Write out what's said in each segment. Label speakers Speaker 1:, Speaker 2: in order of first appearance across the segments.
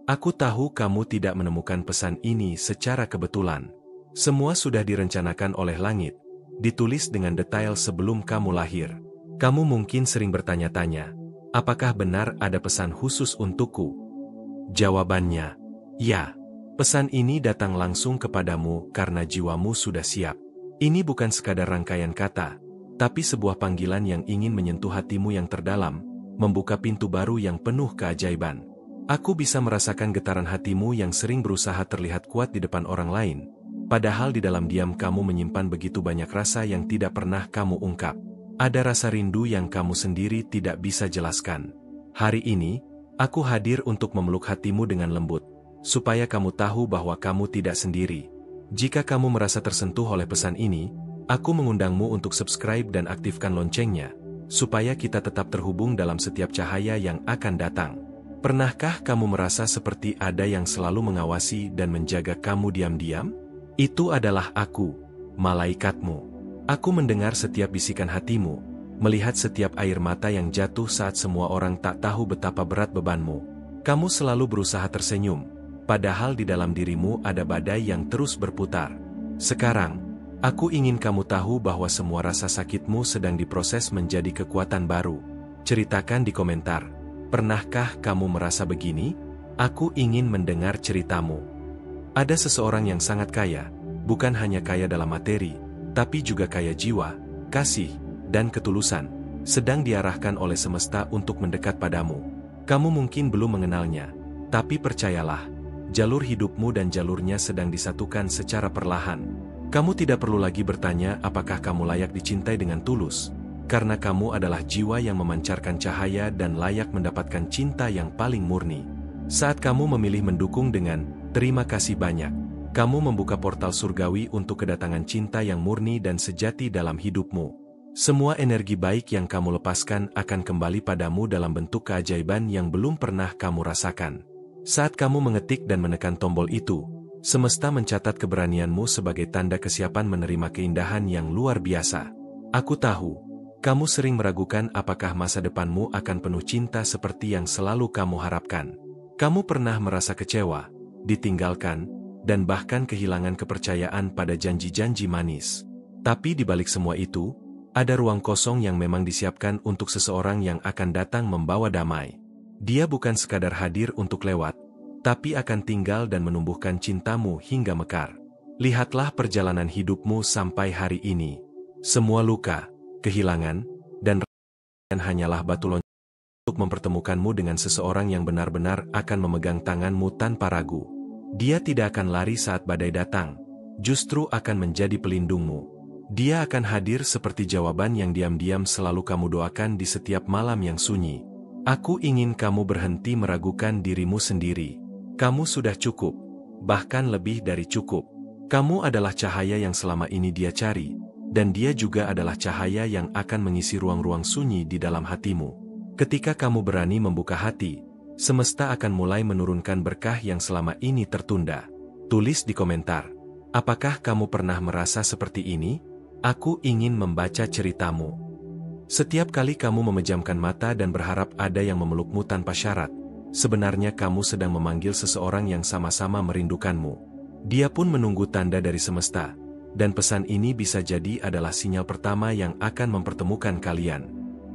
Speaker 1: Aku tahu kamu tidak menemukan pesan ini secara kebetulan. Semua sudah direncanakan oleh langit, ditulis dengan detail sebelum kamu lahir. Kamu mungkin sering bertanya-tanya, apakah benar ada pesan khusus untukku? Jawabannya, ya. Pesan ini datang langsung kepadamu karena jiwamu sudah siap. Ini bukan sekadar rangkaian kata, tapi sebuah panggilan yang ingin menyentuh hatimu yang terdalam, membuka pintu baru yang penuh keajaiban. Aku bisa merasakan getaran hatimu yang sering berusaha terlihat kuat di depan orang lain, padahal di dalam diam kamu menyimpan begitu banyak rasa yang tidak pernah kamu ungkap. Ada rasa rindu yang kamu sendiri tidak bisa jelaskan. Hari ini, aku hadir untuk memeluk hatimu dengan lembut, supaya kamu tahu bahwa kamu tidak sendiri. Jika kamu merasa tersentuh oleh pesan ini, aku mengundangmu untuk subscribe dan aktifkan loncengnya, supaya kita tetap terhubung dalam setiap cahaya yang akan datang. Pernahkah kamu merasa seperti ada yang selalu mengawasi dan menjaga kamu diam-diam? Itu adalah aku, malaikatmu. Aku mendengar setiap bisikan hatimu, melihat setiap air mata yang jatuh saat semua orang tak tahu betapa berat bebanmu. Kamu selalu berusaha tersenyum, padahal di dalam dirimu ada badai yang terus berputar. Sekarang, aku ingin kamu tahu bahwa semua rasa sakitmu sedang diproses menjadi kekuatan baru. Ceritakan di komentar. Pernahkah kamu merasa begini? Aku ingin mendengar ceritamu. Ada seseorang yang sangat kaya, bukan hanya kaya dalam materi, tapi juga kaya jiwa, kasih, dan ketulusan, sedang diarahkan oleh semesta untuk mendekat padamu. Kamu mungkin belum mengenalnya, tapi percayalah, jalur hidupmu dan jalurnya sedang disatukan secara perlahan. Kamu tidak perlu lagi bertanya apakah kamu layak dicintai dengan tulus, karena kamu adalah jiwa yang memancarkan cahaya dan layak mendapatkan cinta yang paling murni. Saat kamu memilih mendukung dengan terima kasih banyak, kamu membuka portal surgawi untuk kedatangan cinta yang murni dan sejati dalam hidupmu. Semua energi baik yang kamu lepaskan akan kembali padamu dalam bentuk keajaiban yang belum pernah kamu rasakan. Saat kamu mengetik dan menekan tombol itu, semesta mencatat keberanianmu sebagai tanda kesiapan menerima keindahan yang luar biasa. Aku tahu, kamu sering meragukan apakah masa depanmu akan penuh cinta seperti yang selalu kamu harapkan. Kamu pernah merasa kecewa, ditinggalkan, dan bahkan kehilangan kepercayaan pada janji-janji manis. Tapi di balik semua itu, ada ruang kosong yang memang disiapkan untuk seseorang yang akan datang membawa damai. Dia bukan sekadar hadir untuk lewat, tapi akan tinggal dan menumbuhkan cintamu hingga mekar. Lihatlah perjalanan hidupmu sampai hari ini. Semua luka, kehilangan, dan hanyalah batu loncatan untuk mempertemukanmu dengan seseorang yang benar-benar akan memegang tanganmu tanpa ragu. Dia tidak akan lari saat badai datang, justru akan menjadi pelindungmu. Dia akan hadir seperti jawaban yang diam-diam selalu kamu doakan di setiap malam yang sunyi. Aku ingin kamu berhenti meragukan dirimu sendiri. Kamu sudah cukup, bahkan lebih dari cukup. Kamu adalah cahaya yang selama ini dia cari, dan dia juga adalah cahaya yang akan mengisi ruang-ruang sunyi di dalam hatimu. Ketika kamu berani membuka hati, semesta akan mulai menurunkan berkah yang selama ini tertunda. Tulis di komentar, apakah kamu pernah merasa seperti ini? Aku ingin membaca ceritamu. Setiap kali kamu memejamkan mata dan berharap ada yang memelukmu tanpa syarat, sebenarnya kamu sedang memanggil seseorang yang sama-sama merindukanmu. Dia pun menunggu tanda dari semesta. Dan pesan ini bisa jadi adalah sinyal pertama yang akan mempertemukan kalian.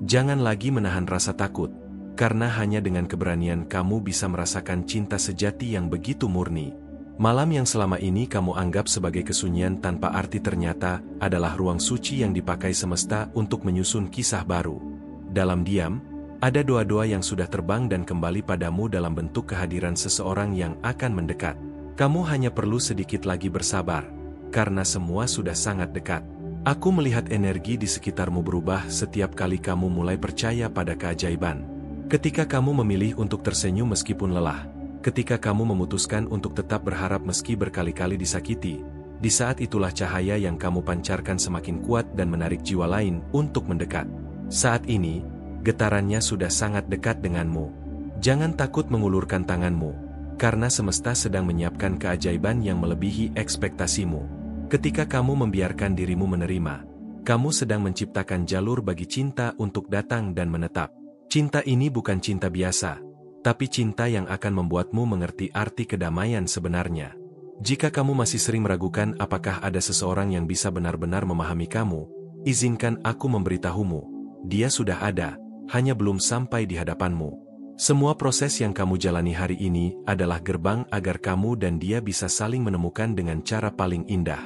Speaker 1: Jangan lagi menahan rasa takut, karena hanya dengan keberanian kamu bisa merasakan cinta sejati yang begitu murni. Malam yang selama ini kamu anggap sebagai kesunyian tanpa arti ternyata adalah ruang suci yang dipakai semesta untuk menyusun kisah baru. Dalam diam, ada doa-doa yang sudah terbang dan kembali padamu dalam bentuk kehadiran seseorang yang akan mendekat. Kamu hanya perlu sedikit lagi bersabar, karena semua sudah sangat dekat. Aku melihat energi di sekitarmu berubah setiap kali kamu mulai percaya pada keajaiban. Ketika kamu memilih untuk tersenyum meskipun lelah, ketika kamu memutuskan untuk tetap berharap meski berkali-kali disakiti, di saat itulah cahaya yang kamu pancarkan semakin kuat dan menarik jiwa lain untuk mendekat. Saat ini, getarannya sudah sangat dekat denganmu. Jangan takut mengulurkan tanganmu, karena semesta sedang menyiapkan keajaiban yang melebihi ekspektasimu. Ketika kamu membiarkan dirimu menerima, kamu sedang menciptakan jalur bagi cinta untuk datang dan menetap. Cinta ini bukan cinta biasa, tapi cinta yang akan membuatmu mengerti arti kedamaian sebenarnya. Jika kamu masih sering meragukan apakah ada seseorang yang bisa benar-benar memahami kamu, izinkan aku memberitahumu, dia sudah ada, hanya belum sampai di hadapanmu. Semua proses yang kamu jalani hari ini adalah gerbang agar kamu dan dia bisa saling menemukan dengan cara paling indah.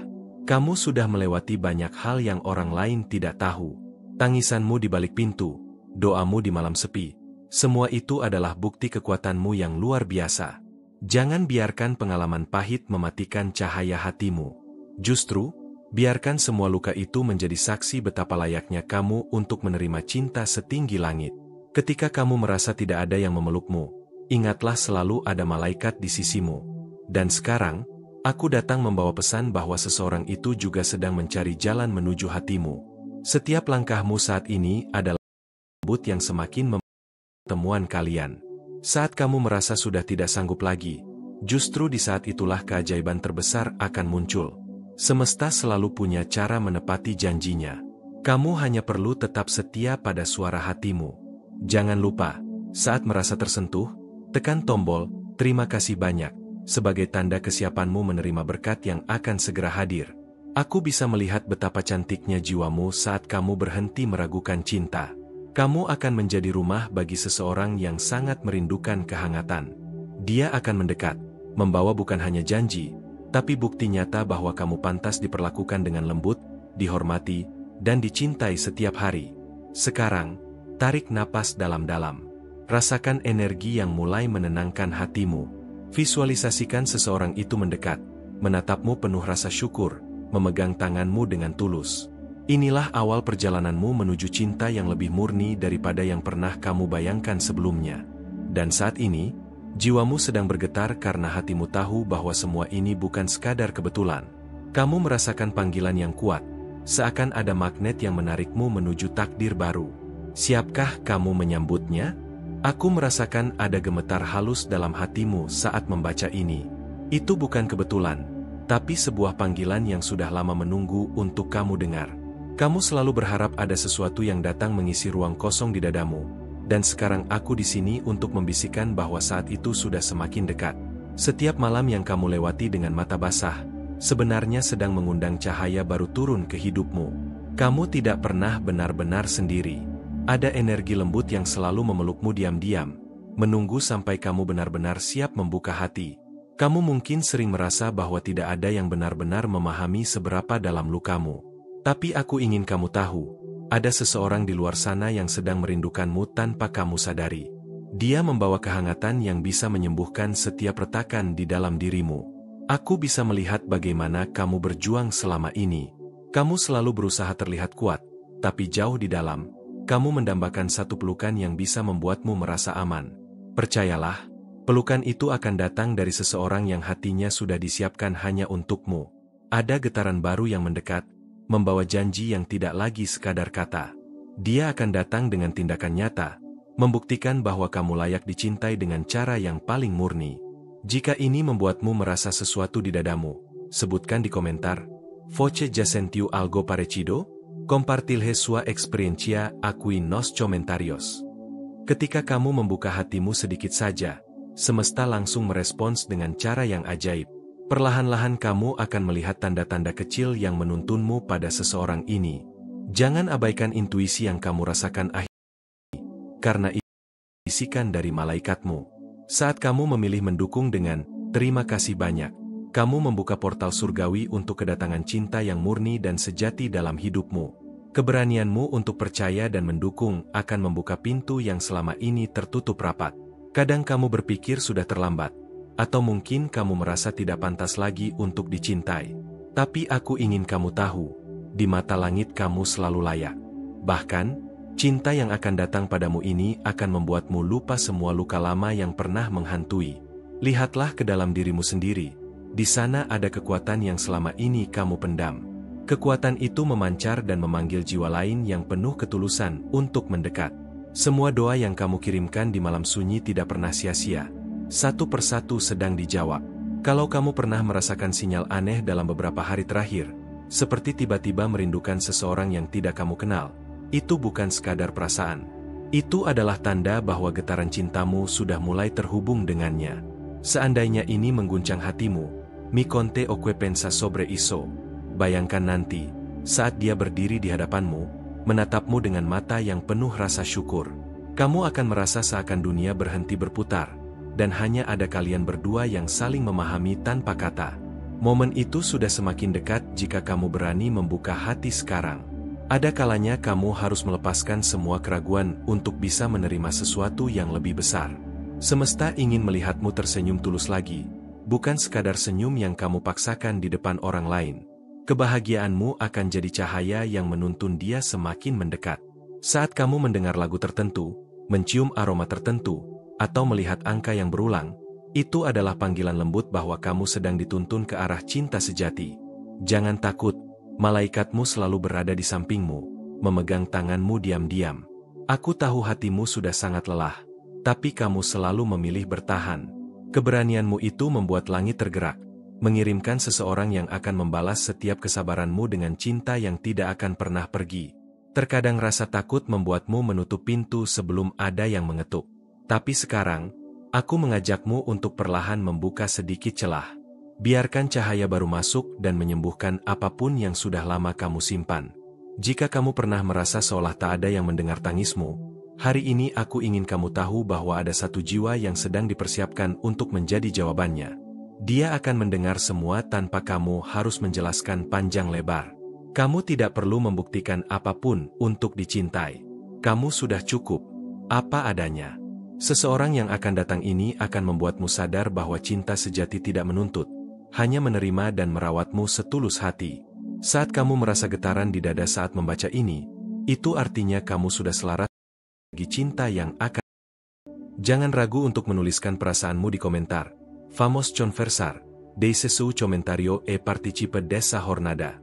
Speaker 1: Kamu sudah melewati banyak hal yang orang lain tidak tahu. Tangisanmu di balik pintu, doamu di malam sepi, semua itu adalah bukti kekuatanmu yang luar biasa. Jangan biarkan pengalaman pahit mematikan cahaya hatimu. Justru, biarkan semua luka itu menjadi saksi betapa layaknya kamu untuk menerima cinta setinggi langit. Ketika kamu merasa tidak ada yang memelukmu, ingatlah selalu ada malaikat di sisimu. Dan sekarang, aku datang membawa pesan bahwa seseorang itu juga sedang mencari jalan menuju hatimu. Setiap langkahmu saat ini adalah lembut yang semakin temuan kalian. Saat kamu merasa sudah tidak sanggup lagi, justru di saat itulah keajaiban terbesar akan muncul. Semesta selalu punya cara menepati janjinya. Kamu hanya perlu tetap setia pada suara hatimu. Jangan lupa, saat merasa tersentuh, tekan tombol "Terima kasih banyak" sebagai tanda kesiapanmu menerima berkat yang akan segera hadir. Aku bisa melihat betapa cantiknya jiwamu saat kamu berhenti meragukan cinta. Kamu akan menjadi rumah bagi seseorang yang sangat merindukan kehangatan. Dia akan mendekat, membawa bukan hanya janji, tapi bukti nyata bahwa kamu pantas diperlakukan dengan lembut, dihormati, dan dicintai setiap hari. Sekarang, tarik napas dalam-dalam. Rasakan energi yang mulai menenangkan hatimu. Visualisasikan seseorang itu mendekat, menatapmu penuh rasa syukur, memegang tanganmu dengan tulus. Inilah awal perjalananmu menuju cinta yang lebih murni daripada yang pernah kamu bayangkan sebelumnya. Dan saat ini, jiwamu sedang bergetar karena hatimu tahu bahwa semua ini bukan sekadar kebetulan. Kamu merasakan panggilan yang kuat, seakan ada magnet yang menarikmu menuju takdir baru. Siapkah kamu menyambutnya? Aku merasakan ada gemetar halus dalam hatimu saat membaca ini. Itu bukan kebetulan, tapi sebuah panggilan yang sudah lama menunggu untuk kamu dengar. Kamu selalu berharap ada sesuatu yang datang mengisi ruang kosong di dadamu, dan sekarang aku di sini untuk membisikkan bahwa saat itu sudah semakin dekat. Setiap malam yang kamu lewati dengan mata basah, sebenarnya sedang mengundang cahaya baru turun ke hidupmu. Kamu tidak pernah benar-benar sendiri. Ada energi lembut yang selalu memelukmu diam-diam, menunggu sampai kamu benar-benar siap membuka hati. Kamu mungkin sering merasa bahwa tidak ada yang benar-benar memahami seberapa dalam lukamu. Tapi aku ingin kamu tahu, ada seseorang di luar sana yang sedang merindukanmu tanpa kamu sadari. Dia membawa kehangatan yang bisa menyembuhkan setiap retakan di dalam dirimu. Aku bisa melihat bagaimana kamu berjuang selama ini. Kamu selalu berusaha terlihat kuat, tapi jauh di dalam, kamu mendambakan satu pelukan yang bisa membuatmu merasa aman. Percayalah, pelukan itu akan datang dari seseorang yang hatinya sudah disiapkan hanya untukmu. Ada getaran baru yang mendekat, membawa janji yang tidak lagi sekadar kata. Dia akan datang dengan tindakan nyata, membuktikan bahwa kamu layak dicintai dengan cara yang paling murni. Jika ini membuatmu merasa sesuatu di dadamu, sebutkan di komentar. Voce ya sentiu algo parecido? Compartilhe sua experiencia aquí nos comentarios. Ketika kamu membuka hatimu sedikit saja, semesta langsung merespons dengan cara yang ajaib. Perlahan-lahan kamu akan melihat tanda-tanda kecil yang menuntunmu pada seseorang ini. Jangan abaikan intuisi yang kamu rasakan karena itu bisikan dari malaikatmu. Saat kamu memilih mendukung dengan "Terima kasih banyak", kamu membuka portal surgawi untuk kedatangan cinta yang murni dan sejati dalam hidupmu. Keberanianmu untuk percaya dan mendukung akan membuka pintu yang selama ini tertutup rapat. Kadang kamu berpikir sudah terlambat, atau mungkin kamu merasa tidak pantas lagi untuk dicintai. Tapi aku ingin kamu tahu, di mata langit kamu selalu layak. Bahkan, cinta yang akan datang padamu ini akan membuatmu lupa semua luka lama yang pernah menghantui. Lihatlah ke dalam dirimu sendiri. Di sana ada kekuatan yang selama ini kamu pendam. Kekuatan itu memancar dan memanggil jiwa lain yang penuh ketulusan untuk mendekat. Semua doa yang kamu kirimkan di malam sunyi tidak pernah sia-sia. Satu persatu sedang dijawab. Kalau kamu pernah merasakan sinyal aneh dalam beberapa hari terakhir, seperti tiba-tiba merindukan seseorang yang tidak kamu kenal, itu bukan sekadar perasaan. Itu adalah tanda bahwa getaran cintamu sudah mulai terhubung dengannya. Seandainya ini mengguncang hatimu, mi conte o que pensa sobre eso. Bayangkan nanti, saat dia berdiri di hadapanmu, menatapmu dengan mata yang penuh rasa syukur. Kamu akan merasa seakan dunia berhenti berputar, dan hanya ada kalian berdua yang saling memahami tanpa kata. Momen itu sudah semakin dekat jika kamu berani membuka hati sekarang. Ada kalanya kamu harus melepaskan semua keraguan untuk bisa menerima sesuatu yang lebih besar. Semesta ingin melihatmu tersenyum tulus lagi, bukan sekadar senyum yang kamu paksakan di depan orang lain. Kebahagiaanmu akan jadi cahaya yang menuntun dia semakin mendekat. Saat kamu mendengar lagu tertentu, mencium aroma tertentu, atau melihat angka yang berulang, itu adalah panggilan lembut bahwa kamu sedang dituntun ke arah cinta sejati. Jangan takut, malaikatmu selalu berada di sampingmu, memegang tanganmu diam-diam. Aku tahu hatimu sudah sangat lelah, tapi kamu selalu memilih bertahan. Keberanianmu itu membuat langit tergerak, mengirimkan seseorang yang akan membalas setiap kesabaranmu dengan cinta yang tidak akan pernah pergi. Terkadang rasa takut membuatmu menutup pintu sebelum ada yang mengetuk. Tapi sekarang, aku mengajakmu untuk perlahan membuka sedikit celah. Biarkan cahaya baru masuk dan menyembuhkan apapun yang sudah lama kamu simpan. Jika kamu pernah merasa seolah tak ada yang mendengar tangismu, hari ini aku ingin kamu tahu bahwa ada satu jiwa yang sedang dipersiapkan untuk menjadi jawabannya. Dia akan mendengar semua tanpa kamu harus menjelaskan panjang lebar. Kamu tidak perlu membuktikan apapun untuk dicintai. Kamu sudah cukup, apa adanya. Seseorang yang akan datang ini akan membuatmu sadar bahwa cinta sejati tidak menuntut, hanya menerima dan merawatmu setulus hati. Saat kamu merasa getaran di dada saat membaca ini, itu artinya kamu sudah selaras bagi cinta yang akan. Jangan ragu untuk menuliskan perasaanmu di komentar. Vamos conversar, deixe su comentario e participe desa jornada.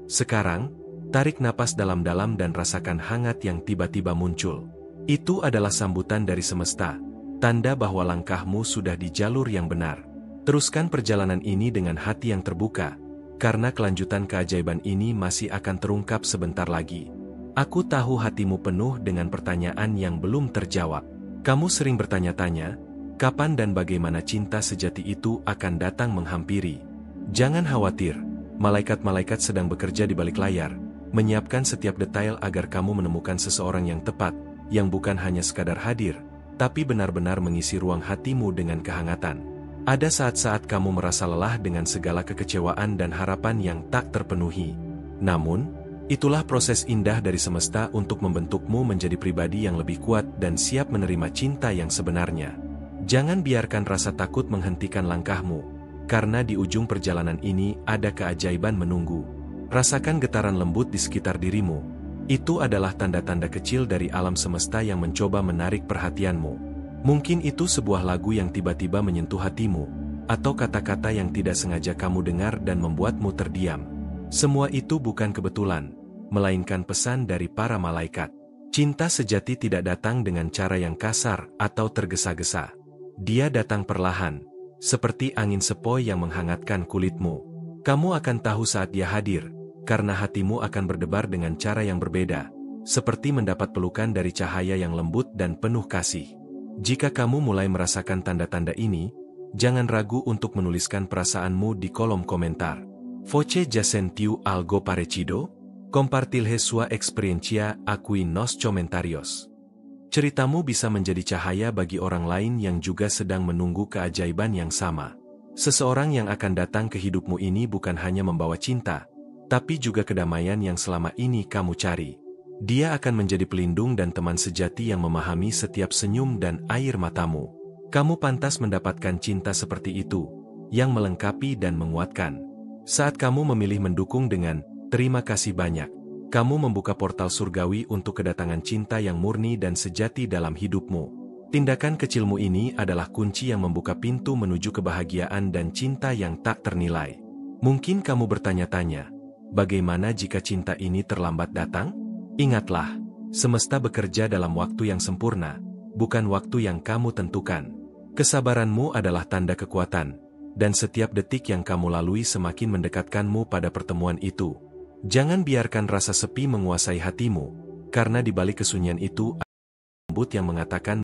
Speaker 1: Sekarang, tarik napas dalam-dalam dan rasakan hangat yang tiba-tiba muncul. Itu adalah sambutan dari semesta, tanda bahwa langkahmu sudah di jalur yang benar. Teruskan perjalanan ini dengan hati yang terbuka, karena kelanjutan keajaiban ini masih akan terungkap sebentar lagi. Aku tahu hatimu penuh dengan pertanyaan yang belum terjawab. Kamu sering bertanya-tanya, kapan dan bagaimana cinta sejati itu akan datang menghampiri. Jangan khawatir, malaikat-malaikat sedang bekerja di balik layar, menyiapkan setiap detail agar kamu menemukan seseorang yang tepat, yang bukan hanya sekadar hadir, tapi benar-benar mengisi ruang hatimu dengan kehangatan. Ada saat-saat kamu merasa lelah dengan segala kekecewaan dan harapan yang tak terpenuhi. Namun, itulah proses indah dari semesta untuk membentukmu menjadi pribadi yang lebih kuat dan siap menerima cinta yang sebenarnya. Jangan biarkan rasa takut menghentikan langkahmu, karena di ujung perjalanan ini ada keajaiban menunggu. Rasakan getaran lembut di sekitar dirimu. Itu adalah tanda-tanda kecil dari alam semesta yang mencoba menarik perhatianmu. Mungkin itu sebuah lagu yang tiba-tiba menyentuh hatimu, atau kata-kata yang tidak sengaja kamu dengar dan membuatmu terdiam. Semua itu bukan kebetulan, melainkan pesan dari para malaikat. Cinta sejati tidak datang dengan cara yang kasar atau tergesa-gesa. Dia datang perlahan, seperti angin sepoi yang menghangatkan kulitmu. Kamu akan tahu saat dia hadir, karena hatimu akan berdebar dengan cara yang berbeda, seperti mendapat pelukan dari cahaya yang lembut dan penuh kasih. Jika kamu mulai merasakan tanda-tanda ini, jangan ragu untuk menuliskan perasaanmu di kolom komentar. Voce ya sentiu algo parecido? Compartilhe sua experiencia aquí nos comentarios. Ceritamu bisa menjadi cahaya bagi orang lain yang juga sedang menunggu keajaiban yang sama. Seseorang yang akan datang ke hidupmu ini bukan hanya membawa cinta, tapi juga kedamaian yang selama ini kamu cari. Dia akan menjadi pelindung dan teman sejati yang memahami setiap senyum dan air matamu. Kamu pantas mendapatkan cinta seperti itu, yang melengkapi dan menguatkan. Saat kamu memilih mendukung dengan terima kasih banyak, kamu membuka portal surgawi untuk kedatangan cinta yang murni dan sejati dalam hidupmu. Tindakan kecilmu ini adalah kunci yang membuka pintu menuju kebahagiaan dan cinta yang tak ternilai. Mungkin kamu bertanya-tanya, bagaimana jika cinta ini terlambat datang? Ingatlah, semesta bekerja dalam waktu yang sempurna, bukan waktu yang kamu tentukan. Kesabaranmu adalah tanda kekuatan, dan setiap detik yang kamu lalui semakin mendekatkanmu pada pertemuan itu. Jangan biarkan rasa sepi menguasai hatimu, karena di balik kesunyian itu lembut yang mengatakan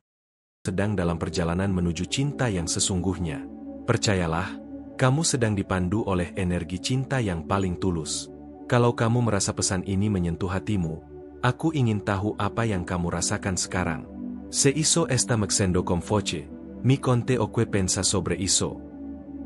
Speaker 1: sedang dalam perjalanan menuju cinta yang sesungguhnya. Percayalah, kamu sedang dipandu oleh energi cinta yang paling tulus. Kalau kamu merasa pesan ini menyentuh hatimu, aku ingin tahu apa yang kamu rasakan sekarang. Se hizo esta mexendo con foche, mi conte o que pensa sobre eso.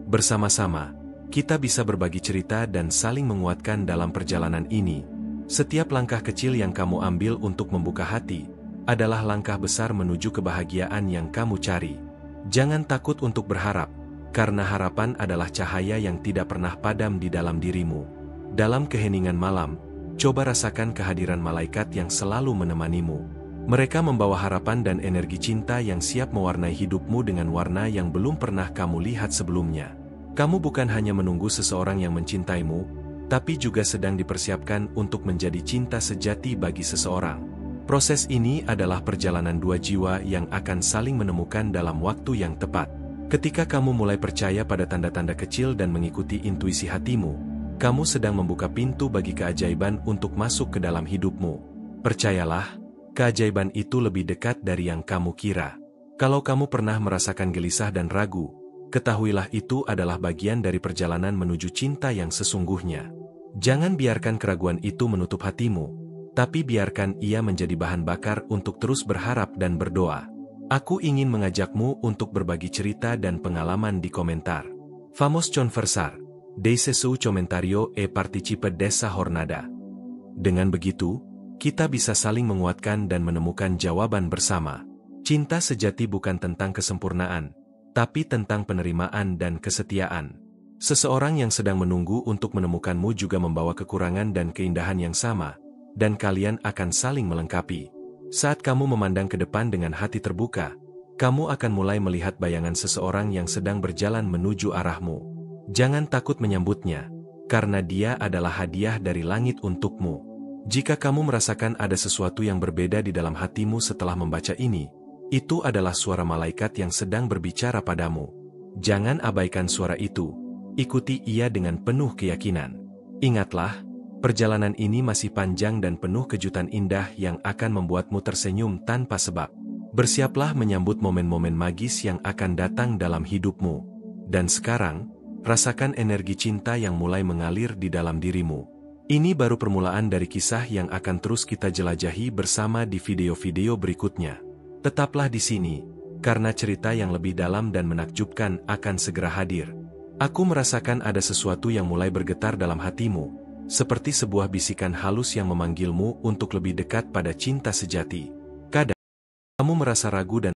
Speaker 1: Bersama-sama, kita bisa berbagi cerita dan saling menguatkan dalam perjalanan ini. Setiap langkah kecil yang kamu ambil untuk membuka hati, adalah langkah besar menuju kebahagiaan yang kamu cari. Jangan takut untuk berharap, karena harapan adalah cahaya yang tidak pernah padam di dalam dirimu. Dalam keheningan malam, coba rasakan kehadiran malaikat yang selalu menemanimu. Mereka membawa harapan dan energi cinta yang siap mewarnai hidupmu dengan warna yang belum pernah kamu lihat sebelumnya. Kamu bukan hanya menunggu seseorang yang mencintaimu, tapi juga sedang dipersiapkan untuk menjadi cinta sejati bagi seseorang. Proses ini adalah perjalanan dua jiwa yang akan saling menemukan dalam waktu yang tepat. Ketika kamu mulai percaya pada tanda-tanda kecil dan mengikuti intuisi hatimu, kamu sedang membuka pintu bagi keajaiban untuk masuk ke dalam hidupmu. Percayalah, keajaiban itu lebih dekat dari yang kamu kira. Kalau kamu pernah merasakan gelisah dan ragu, ketahuilah itu adalah bagian dari perjalanan menuju cinta yang sesungguhnya. Jangan biarkan keraguan itu menutup hatimu, tapi biarkan ia menjadi bahan bakar untuk terus berharap dan berdoa. Aku ingin mengajakmu untuk berbagi cerita dan pengalaman di komentar. Vamos conversar. Deixe su comentario e participe desa jornada. Dengan begitu, kita bisa saling menguatkan dan menemukan jawaban bersama. Cinta sejati bukan tentang kesempurnaan, tapi tentang penerimaan dan kesetiaan. Seseorang yang sedang menunggu untuk menemukanmu juga membawa kekurangan dan keindahan yang sama, dan kalian akan saling melengkapi. Saat kamu memandang ke depan dengan hati terbuka, kamu akan mulai melihat bayangan seseorang yang sedang berjalan menuju arahmu. Jangan takut menyambutnya, karena dia adalah hadiah dari langit untukmu. Jika kamu merasakan ada sesuatu yang berbeda di dalam hatimu setelah membaca ini, itu adalah suara malaikat yang sedang berbicara padamu. Jangan abaikan suara itu, ikuti ia dengan penuh keyakinan. Ingatlah, perjalanan ini masih panjang dan penuh kejutan indah yang akan membuatmu tersenyum tanpa sebab. Bersiaplah menyambut momen-momen magis yang akan datang dalam hidupmu. Dan sekarang, rasakan energi cinta yang mulai mengalir di dalam dirimu. Ini baru permulaan dari kisah yang akan terus kita jelajahi bersama di video-video berikutnya. Tetaplah di sini, karena cerita yang lebih dalam dan menakjubkan akan segera hadir. Aku merasakan ada sesuatu yang mulai bergetar dalam hatimu, seperti sebuah bisikan halus yang memanggilmu untuk lebih dekat pada cinta sejati. Kadang, kamu merasa ragu dan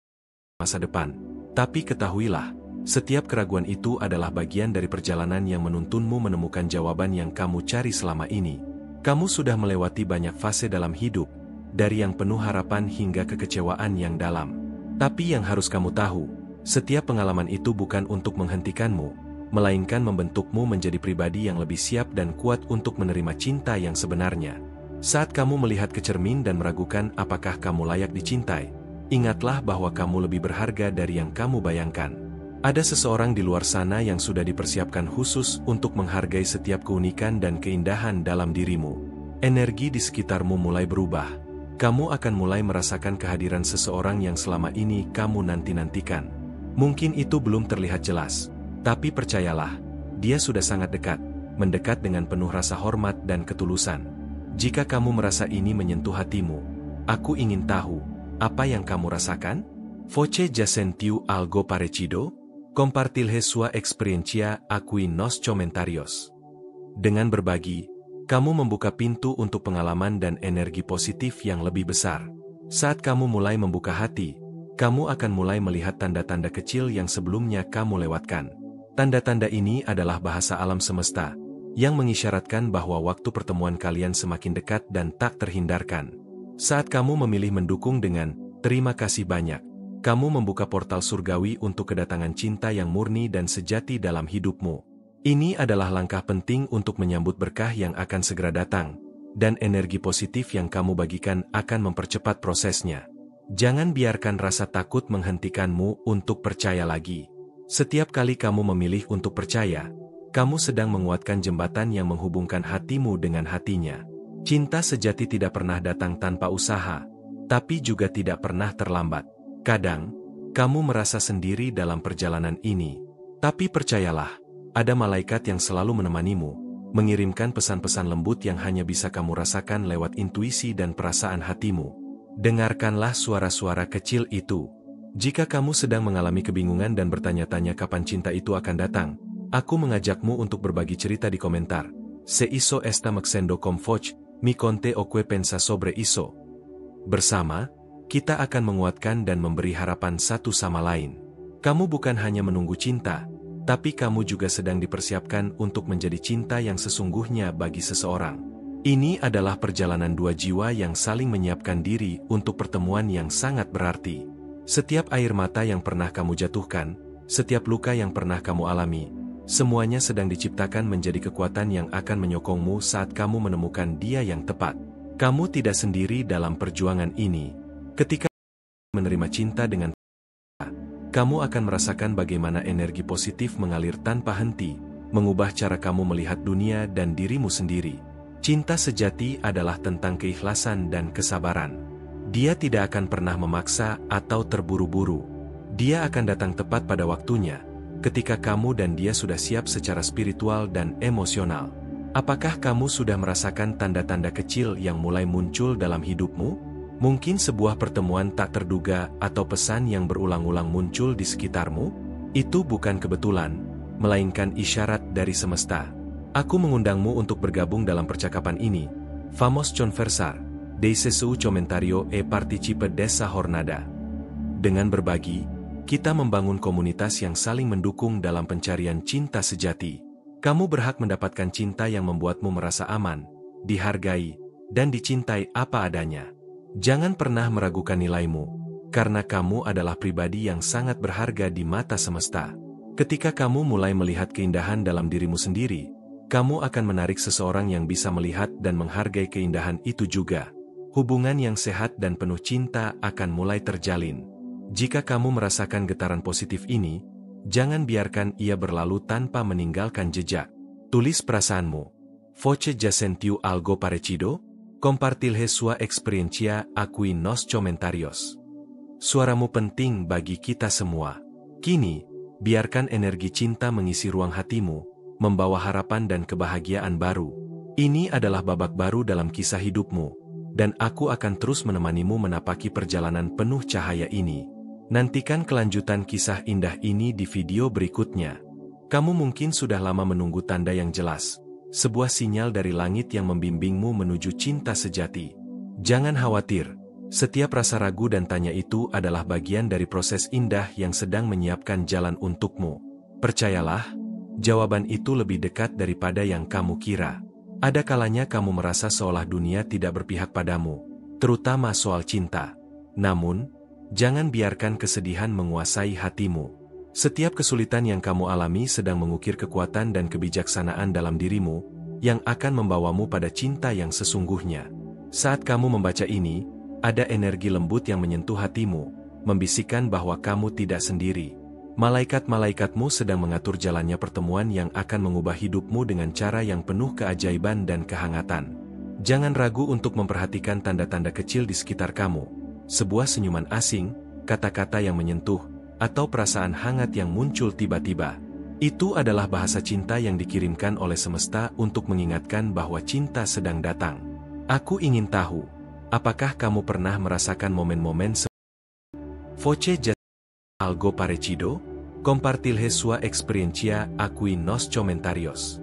Speaker 1: masa depan. Tapi ketahuilah, setiap keraguan itu adalah bagian dari perjalanan yang menuntunmu menemukan jawaban yang kamu cari selama ini. Kamu sudah melewati banyak fase dalam hidup, dari yang penuh harapan hingga kekecewaan yang dalam. Tapi yang harus kamu tahu, setiap pengalaman itu bukan untuk menghentikanmu, melainkan membentukmu menjadi pribadi yang lebih siap dan kuat untuk menerima cinta yang sebenarnya. Saat kamu melihat ke cermin dan meragukan apakah kamu layak dicintai, ingatlah bahwa kamu lebih berharga dari yang kamu bayangkan. Ada seseorang di luar sana yang sudah dipersiapkan khusus untuk menghargai setiap keunikan dan keindahan dalam dirimu. Energi di sekitarmu mulai berubah. Kamu akan mulai merasakan kehadiran seseorang yang selama ini kamu nanti-nantikan. Mungkin itu belum terlihat jelas, tapi percayalah, dia sudah sangat dekat, mendekat dengan penuh rasa hormat dan ketulusan. Jika kamu merasa ini menyentuh hatimu, aku ingin tahu, apa yang kamu rasakan? Voce ya sentiu algo parecido? Compartilhe sua experiencia aquí nos comentarios. Dengan berbagi, kamu membuka pintu untuk pengalaman dan energi positif yang lebih besar. Saat kamu mulai membuka hati, kamu akan mulai melihat tanda-tanda kecil yang sebelumnya kamu lewatkan. Tanda-tanda ini adalah bahasa alam semesta, yang mengisyaratkan bahwa waktu pertemuan kalian semakin dekat dan tak terhindarkan. Saat kamu memilih mendukung dengan "terima kasih banyak", kamu membuka portal surgawi untuk kedatangan cinta yang murni dan sejati dalam hidupmu. Ini adalah langkah penting untuk menyambut berkah yang akan segera datang, dan energi positif yang kamu bagikan akan mempercepat prosesnya. Jangan biarkan rasa takut menghentikanmu untuk percaya lagi. Setiap kali kamu memilih untuk percaya, kamu sedang menguatkan jembatan yang menghubungkan hatimu dengan hatinya. Cinta sejati tidak pernah datang tanpa usaha, tapi juga tidak pernah terlambat. Kadang, kamu merasa sendiri dalam perjalanan ini, tapi percayalah, ada malaikat yang selalu menemanimu, mengirimkan pesan-pesan lembut yang hanya bisa kamu rasakan lewat intuisi dan perasaan hatimu. Dengarkanlah suara-suara kecil itu. Jika kamu sedang mengalami kebingungan dan bertanya-tanya kapan cinta itu akan datang, aku mengajakmu untuk berbagi cerita di komentar. Se hizo esta mexendo com Foch, mi conte o que pensa sobre eso. Bersama, kita akan menguatkan dan memberi harapan satu sama lain. Kamu bukan hanya menunggu cinta, tapi kamu juga sedang dipersiapkan untuk menjadi cinta yang sesungguhnya bagi seseorang. Ini adalah perjalanan dua jiwa yang saling menyiapkan diri untuk pertemuan yang sangat berarti. Setiap air mata yang pernah kamu jatuhkan, setiap luka yang pernah kamu alami, semuanya sedang diciptakan menjadi kekuatan yang akan menyokongmu saat kamu menemukan dia yang tepat. Kamu tidak sendiri dalam perjuangan ini. Ketika menerima cinta dengan kamu akan merasakan bagaimana energi positif mengalir tanpa henti, mengubah cara kamu melihat dunia dan dirimu sendiri. Cinta sejati adalah tentang keikhlasan dan kesabaran. Dia tidak akan pernah memaksa atau terburu-buru. Dia akan datang tepat pada waktunya, ketika kamu dan dia sudah siap secara spiritual dan emosional. Apakah kamu sudah merasakan tanda-tanda kecil yang mulai muncul dalam hidupmu? Mungkin sebuah pertemuan tak terduga atau pesan yang berulang-ulang muncul di sekitarmu? Itu bukan kebetulan, melainkan isyarat dari semesta. Aku mengundangmu untuk bergabung dalam percakapan ini. Vamos conversar. Deixe su comentario e participe desa jornada. Dengan berbagi, kita membangun komunitas yang saling mendukung dalam pencarian cinta sejati. Kamu berhak mendapatkan cinta yang membuatmu merasa aman, dihargai, dan dicintai apa adanya. Jangan pernah meragukan nilaimu, karena kamu adalah pribadi yang sangat berharga di mata semesta. Ketika kamu mulai melihat keindahan dalam dirimu sendiri, kamu akan menarik seseorang yang bisa melihat dan menghargai keindahan itu juga. Hubungan yang sehat dan penuh cinta akan mulai terjalin. Jika kamu merasakan getaran positif ini, jangan biarkan ia berlalu tanpa meninggalkan jejak. Tulis perasaanmu. Foche ya sentiu algo parecido? Compartilhe sua experiencia aquí nos comentarios. Suaramu penting bagi kita semua. Kini, biarkan energi cinta mengisi ruang hatimu, membawa harapan dan kebahagiaan baru. Ini adalah babak baru dalam kisah hidupmu, dan aku akan terus menemanimu menapaki perjalanan penuh cahaya ini. Nantikan kelanjutan kisah indah ini di video berikutnya. Kamu mungkin sudah lama menunggu tanda yang jelas, sebuah sinyal dari langit yang membimbingmu menuju cinta sejati. Jangan khawatir, setiap rasa ragu dan tanya itu adalah bagian dari proses indah yang sedang menyiapkan jalan untukmu. Percayalah, jawaban itu lebih dekat daripada yang kamu kira. Ada kalanya kamu merasa seolah dunia tidak berpihak padamu, terutama soal cinta. Namun, jangan biarkan kesedihan menguasai hatimu. Setiap kesulitan yang kamu alami sedang mengukir kekuatan dan kebijaksanaan dalam dirimu, yang akan membawamu pada cinta yang sesungguhnya. Saat kamu membaca ini, ada energi lembut yang menyentuh hatimu, membisikkan bahwa kamu tidak sendiri. Malaikat-malaikatmu sedang mengatur jalannya pertemuan yang akan mengubah hidupmu dengan cara yang penuh keajaiban dan kehangatan. Jangan ragu untuk memperhatikan tanda-tanda kecil di sekitar kamu. Sebuah senyuman asing, kata-kata yang menyentuh, atau perasaan hangat yang muncul tiba-tiba. Itu adalah bahasa cinta yang dikirimkan oleh semesta untuk mengingatkan bahwa cinta sedang datang. Aku ingin tahu, apakah kamu pernah merasakan momen-momen Foche ya algo parecido? Compartilhe sua experiencia aquí nos comentarios.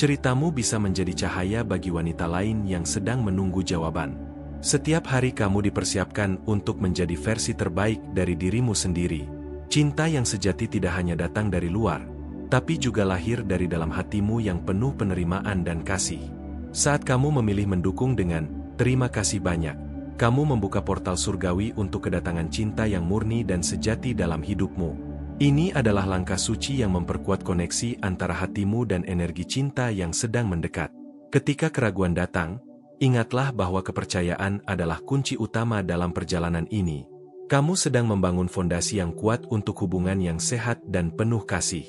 Speaker 1: Ceritamu bisa menjadi cahaya bagi wanita lain yang sedang menunggu jawaban. Setiap hari kamu dipersiapkan untuk menjadi versi terbaik dari dirimu sendiri. Cinta yang sejati tidak hanya datang dari luar, tapi juga lahir dari dalam hatimu yang penuh penerimaan dan kasih. Saat kamu memilih mendukung dengan terima kasih banyak, kamu membuka portal surgawi untuk kedatangan cinta yang murni dan sejati dalam hidupmu. Ini adalah langkah suci yang memperkuat koneksi antara hatimu dan energi cinta yang sedang mendekat. Ketika keraguan datang, ingatlah bahwa kepercayaan adalah kunci utama dalam perjalanan ini. Kamu sedang membangun fondasi yang kuat untuk hubungan yang sehat dan penuh kasih.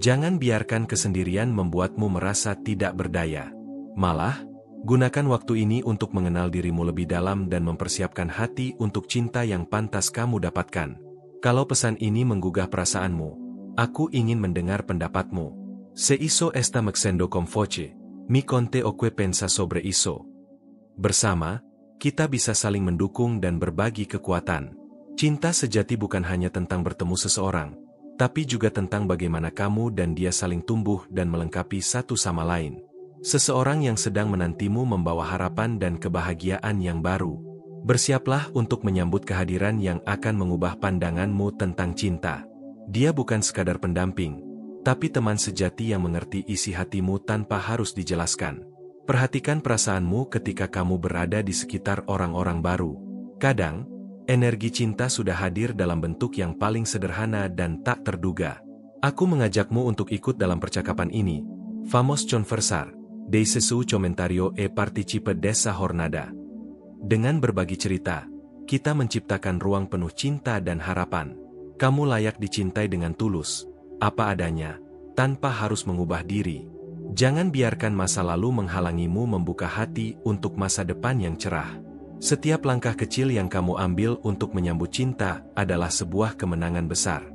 Speaker 1: Jangan biarkan kesendirian membuatmu merasa tidak berdaya. Malah, Gunakan waktu ini untuk mengenal dirimu lebih dalam dan mempersiapkan hati untuk cinta yang pantas kamu dapatkan. Kalau pesan ini menggugah perasaanmu, aku ingin mendengar pendapatmu. Se hizo esta mexendo con foche, mi conte o que pensa sobre iso. Bersama, kita bisa saling mendukung dan berbagi kekuatan. Cinta sejati bukan hanya tentang bertemu seseorang, tapi juga tentang bagaimana kamu dan dia saling tumbuh dan melengkapi satu sama lain. Seseorang yang sedang menantimu membawa harapan dan kebahagiaan yang baru. Bersiaplah untuk menyambut kehadiran yang akan mengubah pandanganmu tentang cinta. Dia bukan sekadar pendamping, tapi teman sejati yang mengerti isi hatimu tanpa harus dijelaskan. Perhatikan perasaanmu ketika kamu berada di sekitar orang-orang baru. Kadang, energi cinta sudah hadir dalam bentuk yang paling sederhana dan tak terduga. Aku mengajakmu untuk ikut dalam percakapan ini. Vamos conversar. Deixe su comentario e participe desa jornada. Dengan berbagi cerita, kita menciptakan ruang penuh cinta dan harapan. Kamu layak dicintai dengan tulus, apa adanya, tanpa harus mengubah diri. Jangan biarkan masa lalu menghalangimu membuka hati untuk masa depan yang cerah. Setiap langkah kecil yang kamu ambil untuk menyambut cinta adalah sebuah kemenangan besar.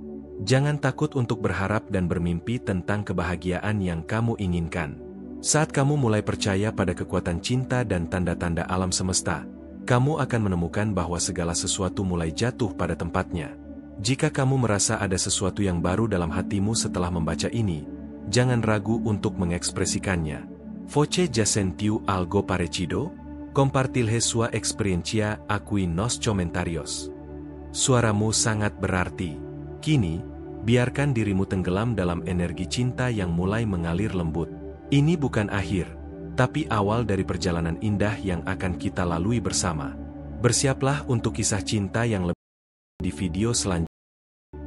Speaker 1: Jangan takut untuk berharap dan bermimpi tentang kebahagiaan yang kamu inginkan. Saat kamu mulai percaya pada kekuatan cinta dan tanda-tanda alam semesta, kamu akan menemukan bahwa segala sesuatu mulai jatuh pada tempatnya. Jika kamu merasa ada sesuatu yang baru dalam hatimu setelah membaca ini, jangan ragu untuk mengekspresikannya. Voce ya sentiu algo parecido? Compartilhe sua experiencia aquí nos comentarios. Suaramu sangat berarti. Kini, biarkan dirimu tenggelam dalam energi cinta yang mulai mengalir lembut. Ini bukan akhir, tapi awal dari perjalanan indah yang akan kita lalui bersama. Bersiaplah untuk kisah cinta yang lebih di video selanjutnya.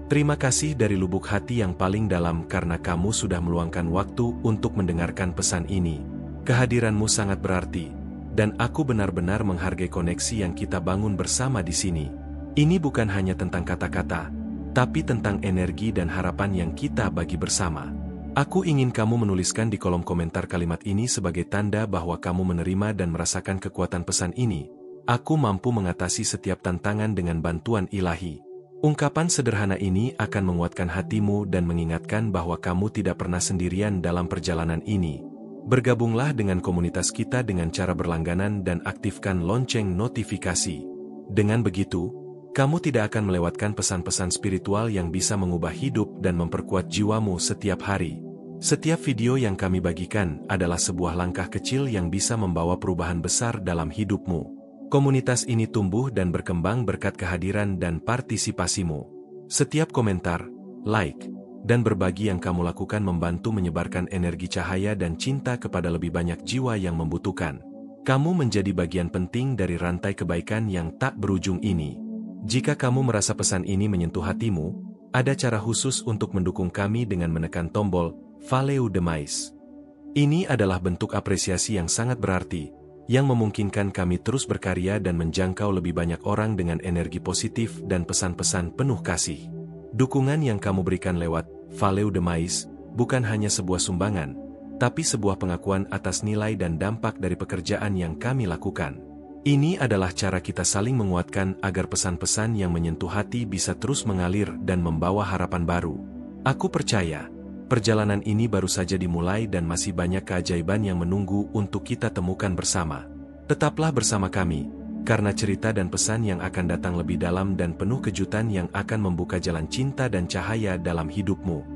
Speaker 1: Terima kasih dari lubuk hati yang paling dalam karena kamu sudah meluangkan waktu untuk mendengarkan pesan ini. Kehadiranmu sangat berarti, dan aku benar-benar menghargai koneksi yang kita bangun bersama di sini. Ini bukan hanya tentang kata-kata, tapi tentang energi dan harapan yang kita bagi bersama. Aku ingin kamu menuliskan di kolom komentar kalimat ini sebagai tanda bahwa kamu menerima dan merasakan kekuatan pesan ini. Aku mampu mengatasi setiap tantangan dengan bantuan ilahi. Ungkapan sederhana ini akan menguatkan hatimu dan mengingatkan bahwa kamu tidak pernah sendirian dalam perjalanan ini. Bergabunglah dengan komunitas kita dengan cara berlangganan dan aktifkan lonceng notifikasi. Dengan begitu, kamu tidak akan melewatkan pesan-pesan spiritual yang bisa mengubah hidup dan memperkuat jiwamu setiap hari. Setiap video yang kami bagikan adalah sebuah langkah kecil yang bisa membawa perubahan besar dalam hidupmu. Komunitas ini tumbuh dan berkembang berkat kehadiran dan partisipasimu. Setiap komentar, like, dan berbagi yang kamu lakukan membantu menyebarkan energi cahaya dan cinta kepada lebih banyak jiwa yang membutuhkan. Kamu menjadi bagian penting dari rantai kebaikan yang tak berujung ini. Jika kamu merasa pesan ini menyentuh hatimu, ada cara khusus untuk mendukung kami dengan menekan tombol Valeu demais. Ini adalah bentuk apresiasi yang sangat berarti, yang memungkinkan kami terus berkarya dan menjangkau lebih banyak orang dengan energi positif dan pesan-pesan penuh kasih. Dukungan yang kamu berikan lewat Valeu demais bukan hanya sebuah sumbangan, tapi sebuah pengakuan atas nilai dan dampak dari pekerjaan yang kami lakukan. Ini adalah cara kita saling menguatkan agar pesan-pesan yang menyentuh hati bisa terus mengalir dan membawa harapan baru. Aku percaya, perjalanan ini baru saja dimulai dan masih banyak keajaiban yang menunggu untuk kita temukan bersama. Tetaplah bersama kami, karena cerita dan pesan yang akan datang lebih dalam dan penuh kejutan yang akan membuka jalan cinta dan cahaya dalam hidupmu.